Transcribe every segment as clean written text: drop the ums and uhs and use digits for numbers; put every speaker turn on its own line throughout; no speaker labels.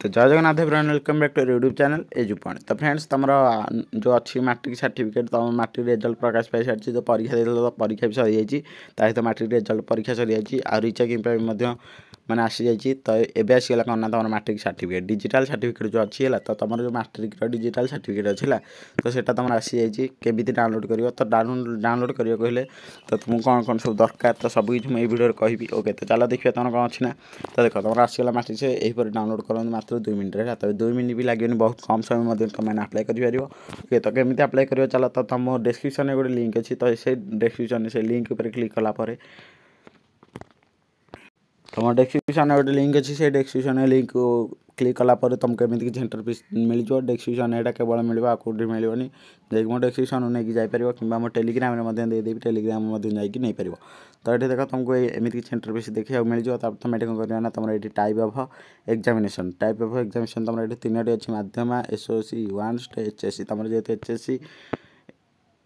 तो जय Jagannath everyone welcome back to YouTube channel Edupoint. तो फ्रेंड्स तुम जो अच्छी मैट्रिक सर्टिफिकेट तुम मैट्रिक रिजल्ट प्रकाश पाई सारी जो परीक्षा दे तो परीक्षा भी सरी जाइए सहित मैट्रिक रिजल्ट परीक्षा सरी जाइए आ रिचेकिंग मैंने आसी जाइए। तो एवं आसगला कौन ना तुम मैट्रिक सर्टिफिकेट डिजिटल सर्टिफिकेट जो अच्छी है तो तुम जो मैट्रिक डिजिटल सर्टिफिकेट अच्छी है तो सेटा तुम आसी जाइए केमी डाउनलोड कर। तो डाउनलोड कर कहले तो तुमको कौन कौन सब दरकार तो सब किसी मुझे वीडियो कहि। ओके तो चलो देखिए तुम कौन अच्छी ना। तो देख तुम आसगला मैट्रिक से यहीपर डाउनलोड कर मात्र 2 मिनट है। तो 2 मिनट भी लगे बहुत कम समय तुम आप्लाय कर। ओके तो केमी आप्लाय कर चलो तो तुम डिस्क्रिप्शन में गोटे लिंक अच्छी तो से डिस्क्रिप्शन से लिंक पर क्लिक कलापर तुम डिस्क्रिप्शन गोटे लिंक अच्छी से डिस्क्रिप्शन लिंक क्लिक कलापर तुमको एमती किसी इंटरफेस मिल जाए। डिस्क्रिप्शन यहाँ केवल मिल कौटी मिलनी जाकि मो डिस्क्रिप्शन नहीं जापर कि टेलीग्राम में देदेवी टेलीग्राम जाकि नहीं पार। तो ये देख तुमको एमती किसी इंटरफेस देखा मिल जाए। तुम ये कौन करना तुम ये टाइप ऑफ एग्जामिनेशन तुम ये 3टी अच्छी मध्यम एसओसी वान्स एचएससी तुम जेहतु एचएससी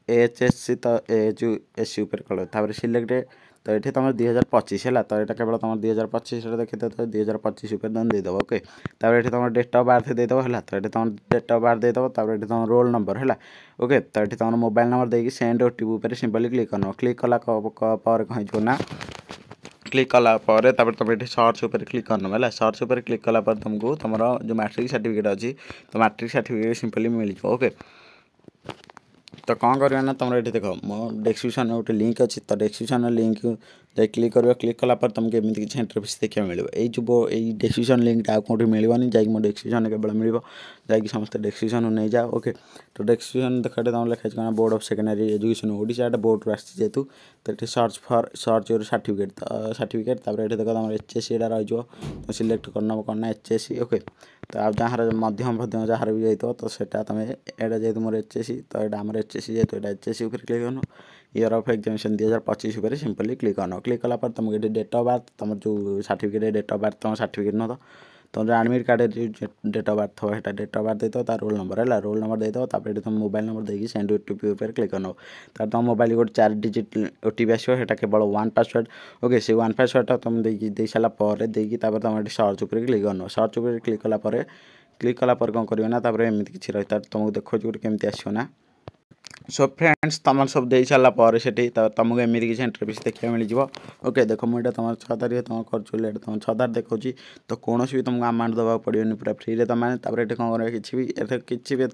एचएससी तो एचएससी कल सिलेक्ट। तो ये तुम 2025 है तो यहाँ केवल तुम 2025 देखते तो 2025 तुम देदेव। ओके तो ये तुम डेट ऑफ बर्थ देदेव है तो ये तुम डेट ऑफ बर्थ देदेव ये तुम रोल नंबर है। ओके तो ये तुम मोबाइल नंबर देकी सेंड ओटीपी पर सिंपली क्लिक करना। क्लिक कला कौन ना क्लिक कलापर तुम ये सर्च उपर क्लिक करना है। सर्च उपर क्लिक कलापर तुमको तुम जो मैट्रिक सर्टिफिकेट अच्छी तो मैट्रिक सर्टिफिकेट सिंपली मिल जाए। ओके तो कौन करना ना तुम ये देख मो डिस्क्रिप्शन में गोटे लिंक अच्छी तो डिस्क्रिप्शन लिंक जाए क्लिक कर। क्लिक कलापर तुमको एमती किसी इंटरफेस देखा मिले ये डिस्क्रिप्शन लिंक कौटी मिलनी जाकि मो डिस्क्रिप्शन केवल मिल जाकि समस्त डिस्क्रिप्शन नहीं जाओ। ओके तो डिस्क्रिप्शन देखते तुम लिखा board of secondary education Odisha board आसतु तो ये search for search your certificate ये देख तुम एचएससी रही तो सिलेक्ट करना कौन एचएससी। ओके तो आप जहाँ मध्यम मध्यम जहाँ भी जाइए तो सेटा तुम एटा जेहतु मोर एचएससी तो यहाँ आम एचएससी जेहतु यहाँ एचएससी क्लिक करना। ईयर ऑफ एग्जामिनेशन 2025 पर सिंपली क्लिक करना। क्लिक कलापर तुमको ये डेट ऑफ बर्थ तुम जो सर्टिफिकेट डेट ऑफ बर्थ तुम सर्टिफिकेट न तो तुम जो admit card date of birth है डेट ऑफ बर्थ देते तार रोल नंबर है रोल नंबर देते तुम मोबाइल नंबर देकी सेंड ओटीपी पर क्लिक करना। तार तुम मोबाइल गोटे 4 डिजिट ओटीपी आसो केवल 1 पासवर्ड। ओके से 1 पासवर्ड तुम दे सारापर देकी तुम सर्च उपर क्लिक करना। सर्च उपर क्लिक कलापर कौन करना एमती किसी रही तुमको देखो गोटे केमती आसो ना। सो फ्रेंड्स तुम सब दे सारापर से तुमको एमती किसी इंटरफेस देखा मिल जाए। ओके देख मुझे तुम 6 तारीख तुम कर तुम 6 तारीख देखा तो कौन भी तुमको अमाउंट देवा पड़ोनी पूरा फ्री रे तुम ये कौन कर किसी भी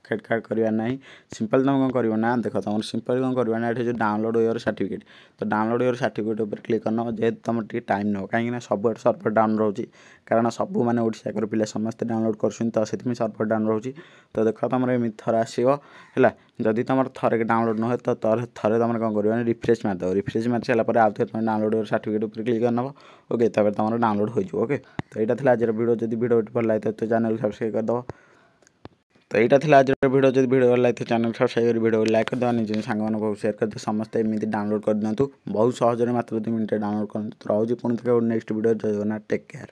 खेड खाड़ करवा ना सिंपल तुम कौन कर ना देख तुम सिंपल कौन करना ये जो डाउनलोड योर सर्टिफिकेट तो डाउनलोड योर सर्टिफिकेट उपर क्लिक करना जेहतु तुम टे टाइम न कहीं सब सर्वर डाउन रोचे कारण सब मैंने ओडिशा पिला समस्ते डाउनलोड कर सर्वर डाउन रोचे। तो देख तुम एमती थर आसो है जदि तुम थर डाउनलोड न हो तो थे तुम कौन कर रिफ्रेश मारदेव रिफ्रेश मारी सारापर आउ थे तुम डाउनलोड योर सर्टिफिकेट उपर क्लिक करनब। ओके तब तुम डाउनलोड हो। ओके तो यहाँ था आज वीडियो जब वीडियो भल लगे तो चैनल सब्सक्राइब करदेव। तो यहाँ था आज वीडियो जब वीडियो भल लगे तो चैनल सब्सक्राइब कर वीडियो लाइक करदे निज सांग शेयर करदे समस्त एमती डाउनलोड कर दिखाँ बहुत सहज मात्र 2 मिनट डाउनलोड कर रोज पुणी नेक्स्ट वीडियो जय जगन्नाथ टेक केयर।